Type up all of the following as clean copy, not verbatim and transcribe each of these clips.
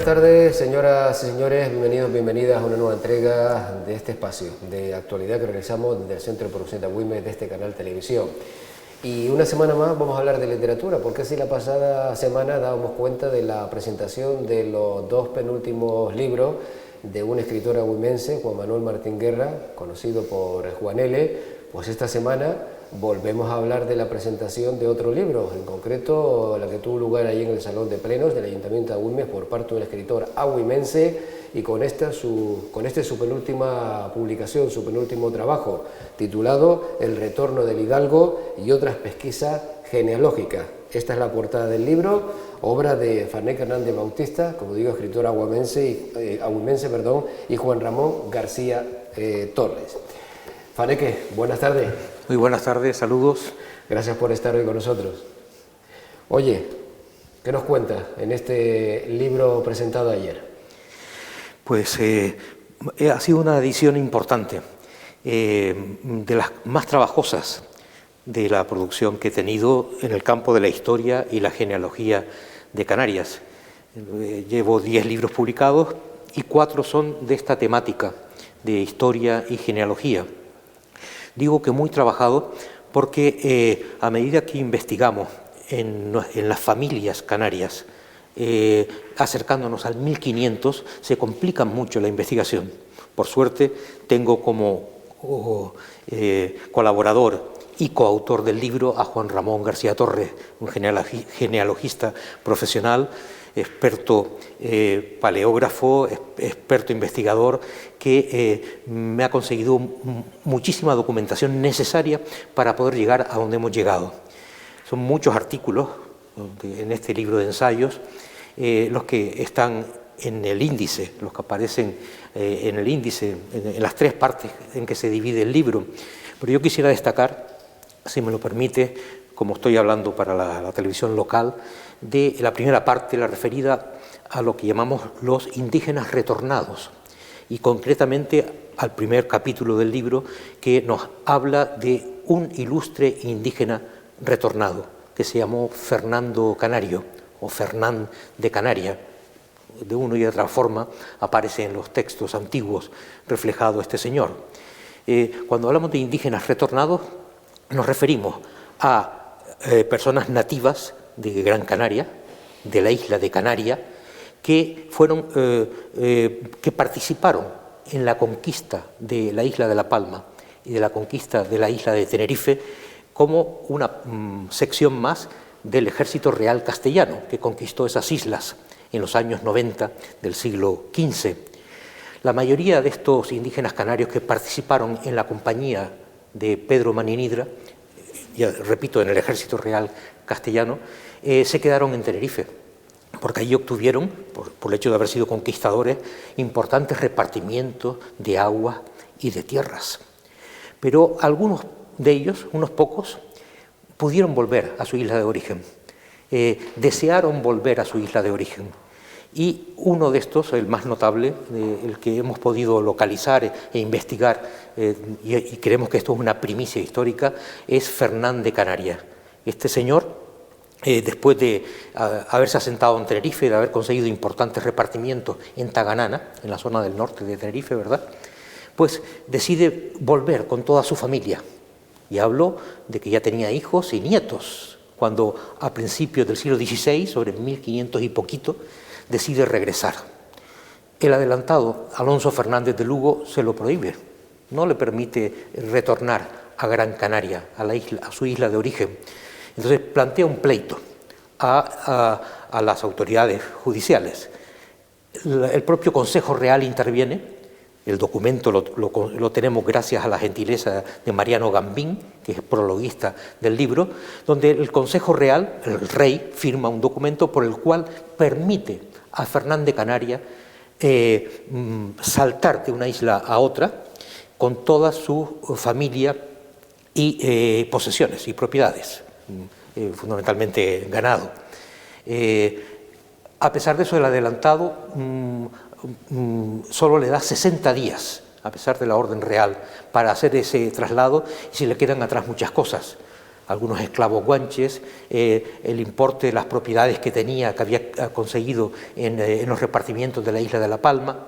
tardes, señoras y señores, bienvenidos, bienvenidas a una nueva entrega de este espacio de actualidad que realizamos desde el Centro de Producción de Agüimes de este canal Televisión. Y una semana más vamos a hablar de literatura, porque si la pasada semana dábamos cuenta de la presentación de los dos penúltimos libros de un escritor agüimense, Juan Manuel Martín Guerra, conocido por Juan L., pues esta semana volvemos a hablar de la presentación de otro libro, en concreto la que tuvo lugar ahí en el Salón de Plenos del Ayuntamiento de Agüimes por parte del escritor agüimense, y con esta su penúltima publicación, su penúltimo trabajo, titulado El retorno del Hidalgo y otras pesquisas genealógicas. Esta es la portada del libro, obra de Farnec Hernández Bautista, como digo, escritor agüimense, y Juan Ramón García Torres. Farneque, buenas tardes. Muy buenas tardes, saludos. Gracias por estar hoy con nosotros. Oye, ¿qué nos cuenta en este libro presentado ayer? Pues ha sido una edición importante, de las más trabajosas de la producción que he tenido en el campo de la historia y la genealogía de Canarias. Llevo 10 libros publicados y 4 son de esta temática de historia y genealogía. Digo que muy trabajado porque a medida que investigamos en las familias canarias, acercándonos al 1500, se complica mucho la investigación. Por suerte tengo como colaborador y coautor del libro a Juan Ramón García Torres, un genealogista profesional, experto paleógrafo, experto investigador, que me ha conseguido muchísima documentación necesaria para poder llegar a donde hemos llegado. Son muchos artículos en este libro de ensayos, los que están en el índice, los que aparecen en el índice, en las 3 partes en que se divide el libro. Pero yo quisiera destacar, si me lo permite, como estoy hablando para la televisión local, de la primera parte, la referida a lo que llamamos los indígenas retornados, y concretamente al primer capítulo del libro, que nos habla de un ilustre indígena retornado, que se llamó Fernando Canario, o Fernán de Canaria. De una y de otra forma aparece en los textos antiguos reflejado este señor. Cuando hablamos de indígenas retornados, nos referimos a personas nativas de Gran Canaria, de la isla de Canaria, que participaron en la conquista de la isla de La Palma y de la conquista de la isla de Tenerife como una sección más del ejército real castellano que conquistó esas islas en los años 90 del siglo XV. La mayoría de estos indígenas canarios que participaron en la compañía de Pedro Maninidra, ya repito, en el ejército real castellano, se quedaron en Tenerife, porque allí obtuvieron, por el hecho de haber sido conquistadores, importantes repartimientos de agua y de tierras. Pero algunos de ellos, unos pocos, pudieron volver a su isla de origen, desearon volver a su isla de origen. Y uno de estos, el más notable, el que hemos podido localizar e investigar, y creemos que esto es una primicia histórica, es Fernán de Canaria. Este señor, después de haberse asentado en Tenerife, de haber conseguido importantes repartimientos en Taganana, en la zona del norte de Tenerife, ¿verdad?, pues decide volver con toda su familia. Y habló de que ya tenía hijos y nietos, cuando a principios del siglo XVI, sobre 1500 y poquito, decide regresar. El adelantado Alonso Fernández de Lugo se lo prohíbe, no le permite retornar a Gran Canaria, a su isla de origen. Entonces plantea un pleito a las autoridades judiciales. El propio Consejo Real interviene. El documento lo tenemos gracias a la gentileza de Mariano Gambín, que es prologuista del libro, donde el Consejo Real, el rey, firma un documento por el cual permite a Fernán de Canaria saltar de una isla a otra con toda su familia y posesiones y propiedades, fundamentalmente ganado. A pesar de eso, el adelantado solo le da 60 días, a pesar de la orden real, para hacer ese traslado, y se le quedan atrás muchas cosas. algunos esclavos guanches, el importe de las propiedades que tenía, que había conseguido en los repartimientos de la isla de La Palma.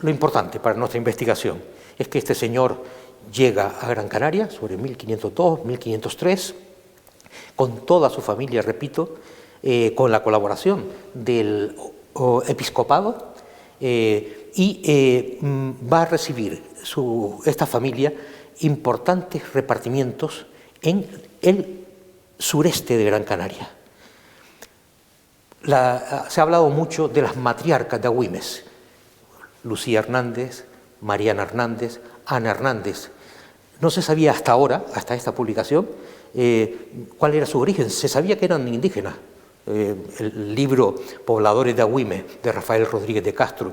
Lo importante para nuestra investigación es que este señor llega a Gran Canaria sobre 1502, 1503, con toda su familia, repito, con la colaboración del episcopado, y va a recibir esta familia importantes repartimientos en el sureste de Gran Canaria. Se ha hablado mucho de las matriarcas de Agüimes: Lucía Hernández, Mariana Hernández, Ana Hernández. No se sabía hasta ahora, hasta esta publicación, cuál era su origen. Se sabía que eran indígenas. El libro Pobladores de Agüimes, de Rafael Rodríguez de Castro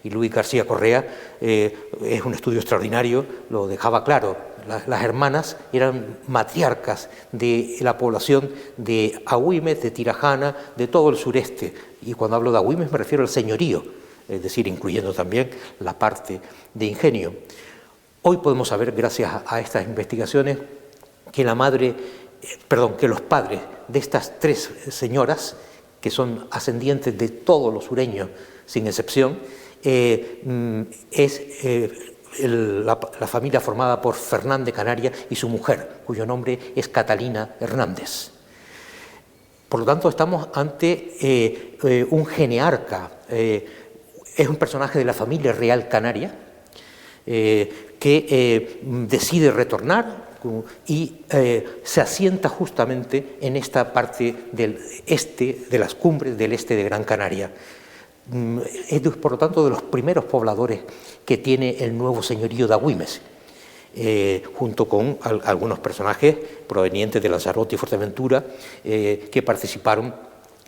y Luis García Correa, es un estudio extraordinario, lo dejaba claro. Las hermanas eran matriarcas de la población de Agüimes, de Tirajana, de todo el sureste. Y cuando hablo de Agüimes me refiero al señorío, es decir, incluyendo también la parte de ingenio. Hoy podemos saber, gracias a estas investigaciones, que que los padres de estas tres señoras, que son ascendientes de todos los sureños, sin excepción, es la familia formada por Fernán de Canaria y su mujer, cuyo nombre es Catalina Hernández. Por lo tanto, estamos ante un genearca, es un personaje de la familia real canaria, que decide retornar y se asienta justamente en esta parte del este, de las cumbres del este de Gran Canaria. Es, por lo tanto, de los primeros pobladores que tiene el nuevo señorío de Agüimes, junto con algunos personajes provenientes de Lanzarote y Fuerteventura, que participaron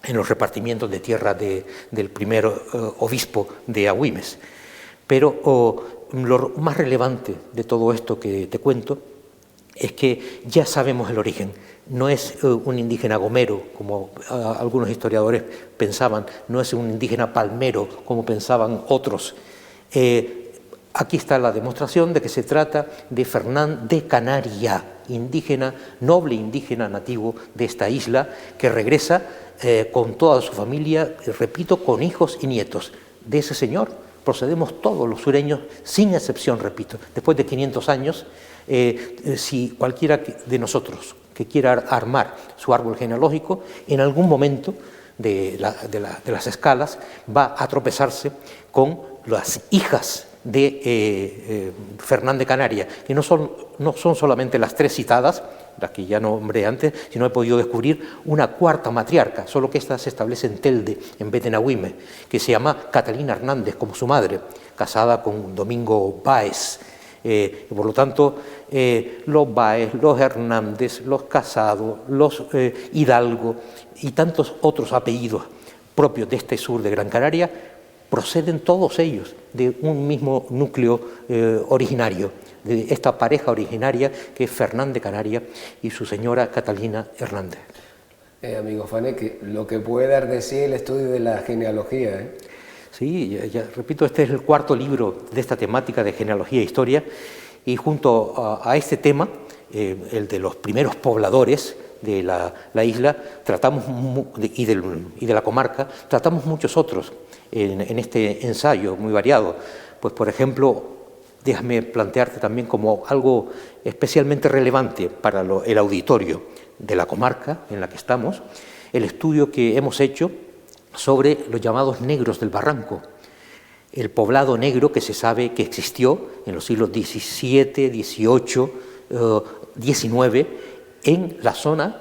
en los repartimientos de tierra del primer obispo de Agüimes. Pero lo más relevante de todo esto que te cuento es que ya sabemos el origen. No es un indígena gomero, como algunos historiadores pensaban, no es un indígena palmero, como pensaban otros. Aquí está la demostración de que se trata de Fernán de Canaria, indígena, noble indígena nativo de esta isla, que regresa con toda su familia, repito, con hijos y nietos. De ese señor procedemos todos los sureños, sin excepción, repito. Después de 500 años, si cualquiera de nosotros que quiera armar su árbol genealógico, en algún momento de las escalas va a tropezarse con las hijas de Fernán de Canaria, que no son solamente las tres citadas, las que ya nombré antes, sino he podido descubrir una cuarta matriarca, solo que esta se establece en Telde, en vez de en Agüimes, que se llama Catalina Hernández, como su madre, casada con Domingo Báez. Por lo tanto, los Báez, los Hernández, los Casado, los Hidalgo y tantos otros apellidos propios de este sur de Gran Canaria proceden todos ellos de un mismo núcleo originario, de esta pareja originaria que es Fernán de Canaria y su señora Catalina Hernández. Amigo Fanek, lo que puede dar de sí el estudio de la genealogía, Sí, ya repito, este es el cuarto libro de esta temática de genealogía e historia, y junto a este tema, el de los primeros pobladores de la isla, tratamos y de la comarca, tratamos muchos otros en este ensayo muy variado. Pues, por ejemplo, déjame plantearte también como algo especialmente relevante para el auditorio de la comarca en la que estamos, el estudio que hemos hecho sobre los llamados negros del Barranco, el poblado negro que se sabe que existió en los siglos XVII, XVIII, XIX, en la zona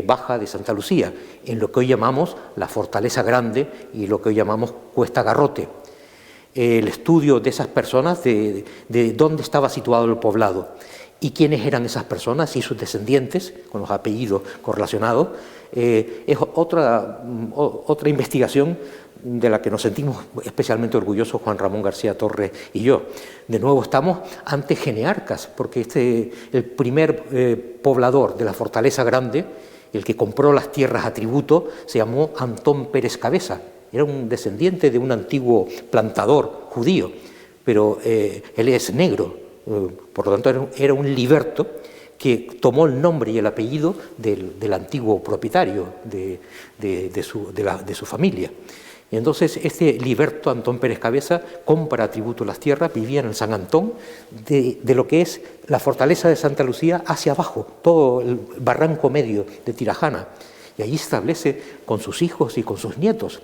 baja de Santa Lucía, en lo que hoy llamamos la Fortaleza Grande y lo que hoy llamamos Cuesta Garrote. El estudio de esas personas, de dónde estaba situado el poblado y quiénes eran esas personas y sus descendientes, con los apellidos correlacionados, es otra investigación de la que nos sentimos especialmente orgullosos Juan Ramón García Torres y yo. De nuevo estamos ante genearcas, porque el primer poblador de la Fortaleza Grande, el que compró las tierras a tributo, se llamó Antón Pérez Cabeza. Era un descendiente de un antiguo plantador judío, pero él es negro, por lo tanto era un liberto que tomó el nombre y el apellido del antiguo propietario de su familia. Y entonces este Liberto Antón Pérez Cabeza compra a tributo las tierras, vivía en el San Antón, de lo que es la fortaleza de Santa Lucía hacia abajo, todo el barranco medio de Tirajana, y allí establece con sus hijos y con sus nietos.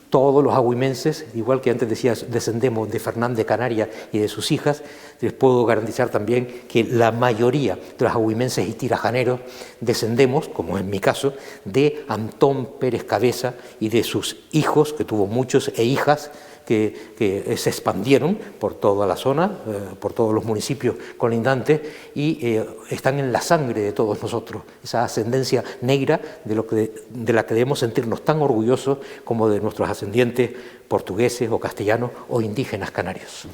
Todos los agüimenses, igual que antes decías, descendemos de Fernán de Canarias y de sus hijas, les puedo garantizar también que la mayoría de los agüimenses y tirajaneros descendemos, como en mi caso, de Antón Pérez Cabeza y de sus hijos, que tuvo muchos, e hijas, que se expandieron por toda la zona, por todos los municipios colindantes, y están en la sangre de todos nosotros, esa ascendencia negra de la que debemos sentirnos tan orgullosos como de nuestros ascendientes portugueses o castellanos o indígenas canarios.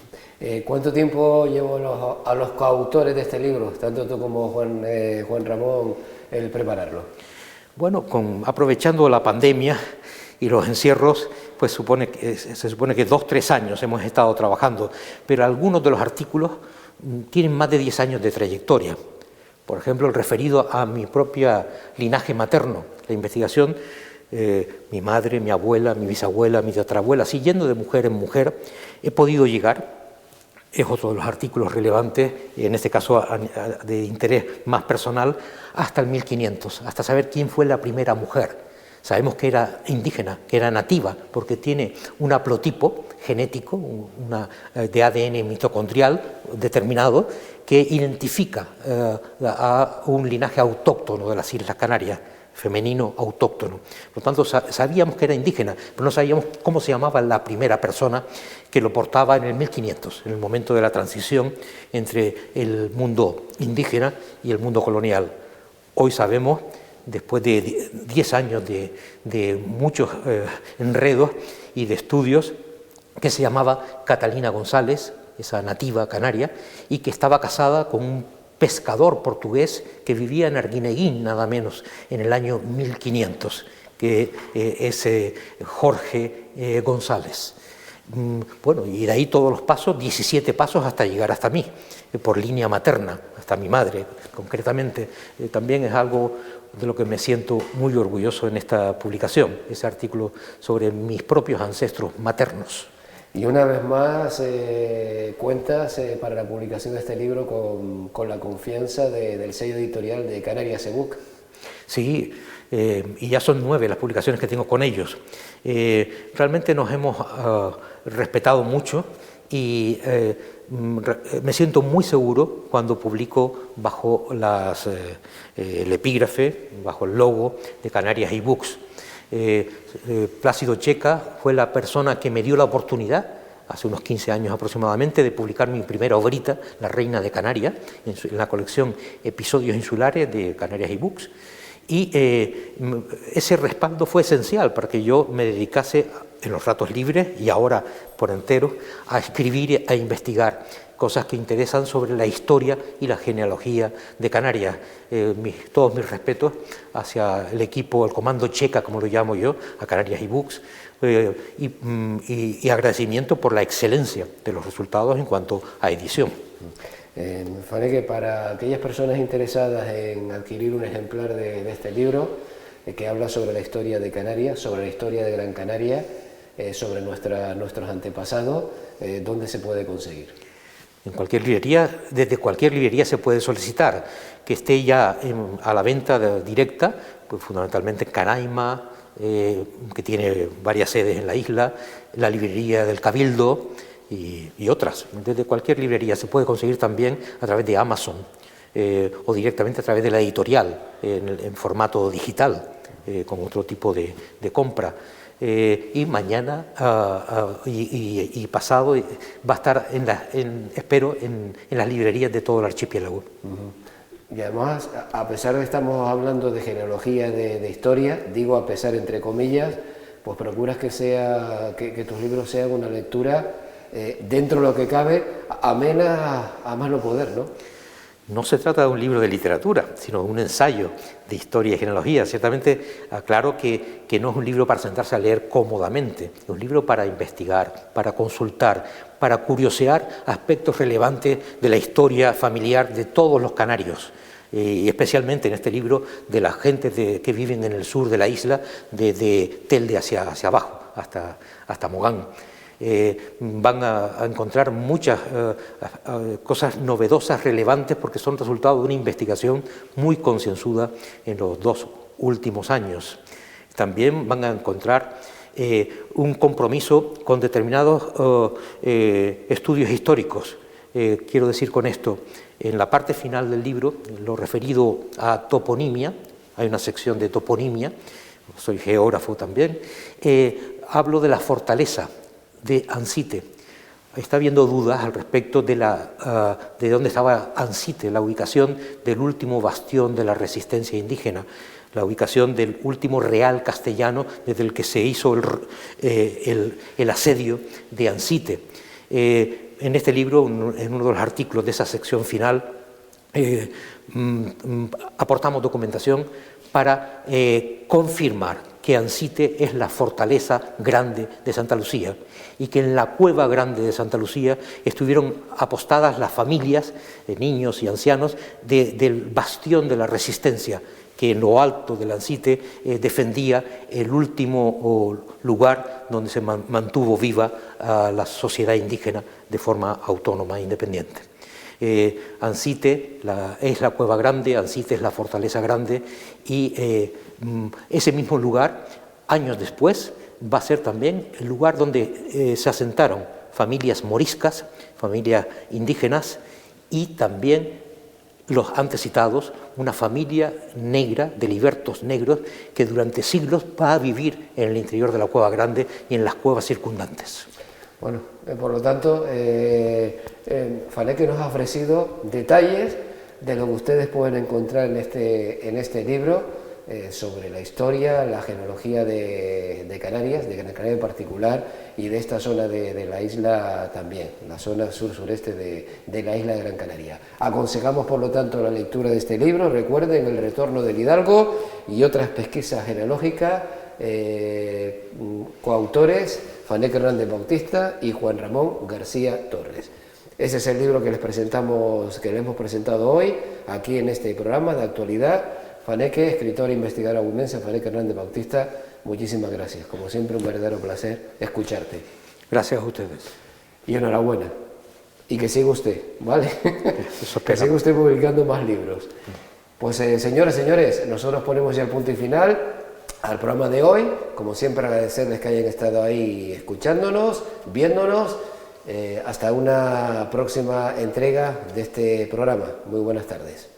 ¿Cuánto tiempo llevó a los coautores de este libro, tanto tú como Juan Ramón, el prepararlo? Bueno, aprovechando la pandemia y los encierros, pues se supone que 2 o 3 años hemos estado trabajando, pero algunos de los artículos tienen más de 10 años de trayectoria. Por ejemplo, el referido a mi propia linaje materno, la investigación, mi madre, mi abuela, mi bisabuela, mi tatarabuela, siguiendo de mujer en mujer, he podido llegar, es otro de los artículos relevantes, en este caso de interés más personal, hasta el 1500, hasta saber quién fue la primera mujer. Sabemos que era indígena, que era nativa, porque tiene un haplotipo genético, de ADN mitocondrial determinado, que identifica a un linaje autóctono de las Islas Canarias, femenino autóctono. Por lo tanto, sabíamos que era indígena, pero no sabíamos cómo se llamaba la primera persona que lo portaba en el 1500, en el momento de la transición entre el mundo indígena y el mundo colonial. Hoy sabemos, después de 10 años de muchos enredos y de estudios, que se llamaba Catalina González, esa nativa canaria, y que estaba casada con un pescador portugués que vivía en Arguineguín, nada menos, en el año 1500, que es Jorge González. Bueno, y de ahí todos los pasos, 17 pasos hasta llegar hasta mí, por línea materna, hasta mi madre, concretamente. También es algo de lo que me siento muy orgulloso en esta publicación, ese artículo sobre mis propios ancestros maternos. Y una vez más cuentas para la publicación de este libro con la confianza del sello editorial de Canarias eBook. Sí, y ya son 9 las publicaciones que tengo con ellos. Realmente nos hemos respetado mucho y me siento muy seguro cuando publico bajo el epígrafe, bajo el logo de Canarias eBooks. Plácido Checa fue la persona que me dio la oportunidad, hace unos 15 años aproximadamente, de publicar mi primera obrita, La Reina de Canarias, en la colección Episodios Insulares de Canarias eBooks. Y ese respaldo fue esencial para que yo me dedicase en los ratos libres y ahora por entero a escribir, a investigar cosas que interesan sobre la historia y la genealogía de Canarias. Todos mis respetos hacia el equipo, el comando Checa, como lo llamo yo, a Canarias eBooks, y agradecimiento por la excelencia de los resultados en cuanto a edición. Me parece que para aquellas personas interesadas en adquirir un ejemplar de este libro, que habla sobre la historia de Canarias, sobre la historia de Gran Canaria, sobre nuestros antepasados, ¿dónde se puede conseguir? En cualquier librería, desde cualquier librería se puede solicitar que esté ya a la venta directa, pues fundamentalmente en Canaima, que tiene varias sedes en la isla, la librería del Cabildo y otras. Desde cualquier librería se puede conseguir también a través de Amazon o directamente a través de la editorial en formato digital, con otro tipo de compra. Y mañana y pasado va a estar, espero, en las librerías de todo el archipiélago. Y además, a pesar de que estamos hablando de genealogía, de historia, digo a pesar entre comillas, pues procuras que tus libros sean una lectura dentro de lo que cabe, amena a más no poder, ¿no? No se trata de un libro de literatura, sino de un ensayo de historia y genealogía. Ciertamente aclaro que no es un libro para sentarse a leer cómodamente, es un libro para investigar, para consultar, para curiosear aspectos relevantes de la historia familiar de todos los canarios. y especialmente en este libro de las gentes que viven en el sur de la isla, de Telde hacia abajo, hasta Mogán. Van a encontrar muchas cosas novedosas, relevantes, porque son resultado de una investigación muy concienzuda en los 2 últimos años. También van a encontrar un compromiso con determinados estudios históricos. Quiero decir con esto, en la parte final del libro, lo referido a toponimia, hay una sección de toponimia, soy geógrafo también, hablo de la fortaleza de Ancite. Está habiendo dudas al respecto de dónde estaba Ancite, la ubicación del último bastión de la resistencia indígena, la ubicación del último real castellano desde el que se hizo el asedio de Ancite. En este libro, en uno de los artículos de esa sección final, aportamos documentación para confirmar que Ancite es la fortaleza grande de Santa Lucía y que en la cueva grande de Santa Lucía estuvieron apostadas las familias, niños y ancianos, del bastión de la resistencia, que en lo alto del Ancite defendía el último lugar donde se mantuvo viva la sociedad indígena de forma autónoma e independiente. Ancite es la cueva grande, Ancite es la fortaleza grande, y ese mismo lugar, años después, va a ser también el lugar donde se asentaron familias moriscas, familias indígenas, y también los antes citados, una familia negra, de libertos negros, que durante siglos va a vivir en el interior de la Cueva Grande y en las cuevas circundantes. Bueno, por lo tanto, Faneque nos ha ofrecido detalles de lo que ustedes pueden encontrar en este libro, sobre la historia, la genealogía de Canarias, de Gran Canaria en particular, y de esta zona de la isla también, la zona sur-sureste de la isla de Gran Canaria. Aconsejamos, por lo tanto, la lectura de este libro. Recuerden El retorno del Hidalgo y otras pesquisas genealógicas, coautores Faneque Hernández Bautista y Juan Ramón García Torres. Ese es el libro que les hemos presentado hoy, aquí en este programa de actualidad. Faneque, escritor e investigador abumense, Faneque Hernández Bautista, muchísimas gracias. Como siempre, un verdadero placer escucharte. Gracias a ustedes. Y enhorabuena. Y que siga usted, ¿vale? Que siga usted publicando más libros. Pues señoras y señores, nosotros ponemos ya el punto y final al programa de hoy. Como siempre, agradecerles que hayan estado ahí escuchándonos, viéndonos. Hasta una próxima entrega de este programa. Muy buenas tardes.